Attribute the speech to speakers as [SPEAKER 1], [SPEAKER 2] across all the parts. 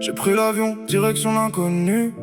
[SPEAKER 1] J'ai pris l'avion, direction l'inconnu.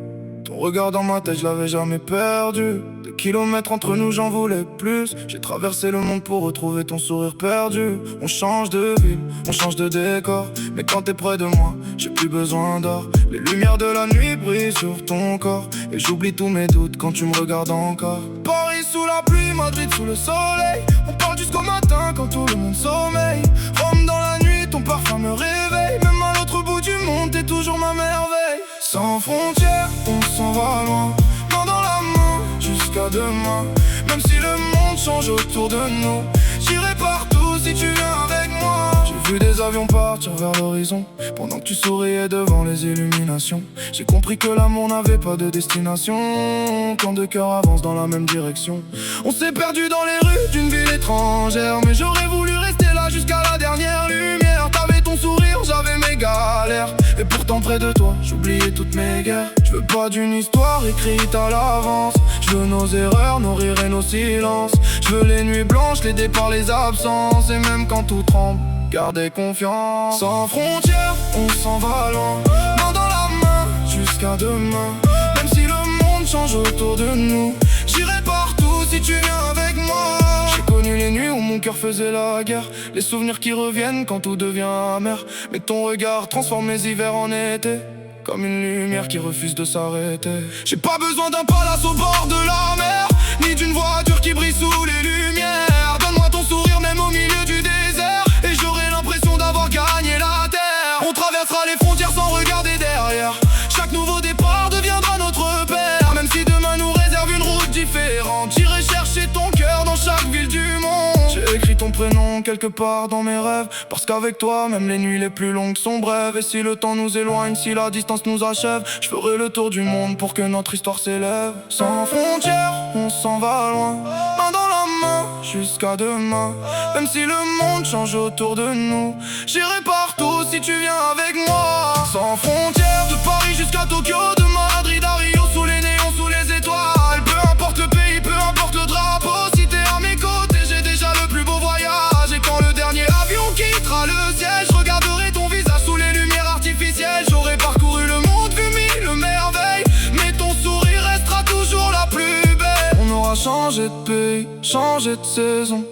[SPEAKER 1] Ton regard dans ma tête, je l'avais jamais perdu. Des kilomètres entre nous, j'en voulais plus. J'ai traversé le monde pour retrouver ton sourire perdu. On change de ville, on change de décor. Mais quand t'es près de moi, j'ai plus besoin d'or. Les lumières de la nuit brillent sur ton corps. Et j'oublie tous mes doutes quand tu me regardes encore. Paris sous la pluie, Madrid sous le soleil. On parle jusqu'au matin quand tout le monde sommeille. Rome dans la nuit, ton parfum me réveille. Même à l'autre bout du monde, t'es toujours ma merveille. Sans frontières, on s'en va loin, main dans la main, jusqu'à demain. Même si le monde change autour de nous, j'irai partout si tu viens avec moi. J'ai vu des avions partir vers l'horizon, pendant que tu souriais devant les illuminations. J'ai compris que l'amour n'avait pas de destination, quand deux cœurs avancent dans la même direction. On s'est perdu dans les rues d'une ville étrangère, mais j'aurais voulu rester là jusqu'à la dernière lumière. T'avais ton sourire, j'avais mes galères, et pourtant près de toi, j'oubliais toutes mes guerres. Je veux pas d'une histoire écrite à l'avance, je veux nos erreurs, nos rires et nos silences. Je veux les nuits blanches, les départs, les absences. Et même quand tout tremble, garder confiance. Sans frontières, on s'en va loin, main dans la main, jusqu'à demain. Même si le monde change autour de nous, j'irai partout si tu viens avec moi. J'ai connu les nuits où mon cœur faisait la guerre, les souvenirs qui reviennent quand tout devient amer. Mais ton regard transforme mes hivers en été, comme une lumière qui refuse de s'arrêter. J'ai pas besoin d'un palace au bord de la mer, ni d'une voiture qui brille sous les lumières. Donne-moi ton sourire même au milieu du désert, et j'aurai l'impression d'avoir gagné la terre. On traversera les frontières sans regarder derrière. Chaque nouveau départ deviendra notre père. Même si demain nous réserve une route différente, j'irai chercher ton cœur dans chaque ville du monde. J'ai écrit ton prénom quelque part dans mes rêves, parce qu'avec toi, même les nuits les plus longues sont brèves. Et si le temps nous éloigne, si la distance nous achève, je ferai le tour du monde pour que notre histoire s'élève. Sans frontières, on s'en va loin, main dans la main, jusqu'à demain. Même si le monde change autour de nous, j'irai partout si tu viens avec moi. Sans frontières, de Paris jusqu'à Tokyo, de Madrid à Rio, sous les néons, sous les étoiles. Peu importe le pays, peu importe le drapeau, si t'es à mes côtés, j'ai déjà le plus beau voyage. Et quand le dernier avion quittera le ciel, je regarderai ton visage sous les lumières artificielles. J'aurai parcouru le monde, vu mille merveilles, mais ton sourire restera toujours la plus belle. On aura changé de pays, changé de saison,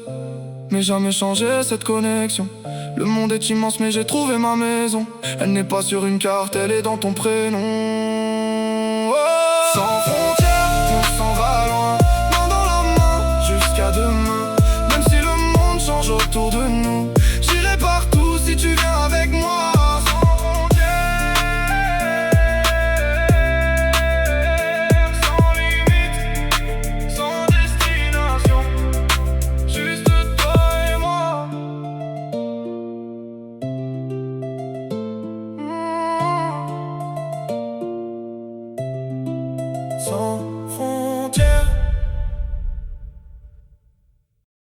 [SPEAKER 1] mais jamais changé cette connexion. Le monde est immense mais j'ai trouvé ma maison. Elle n'est pas sur une carte, elle est dans ton prénom.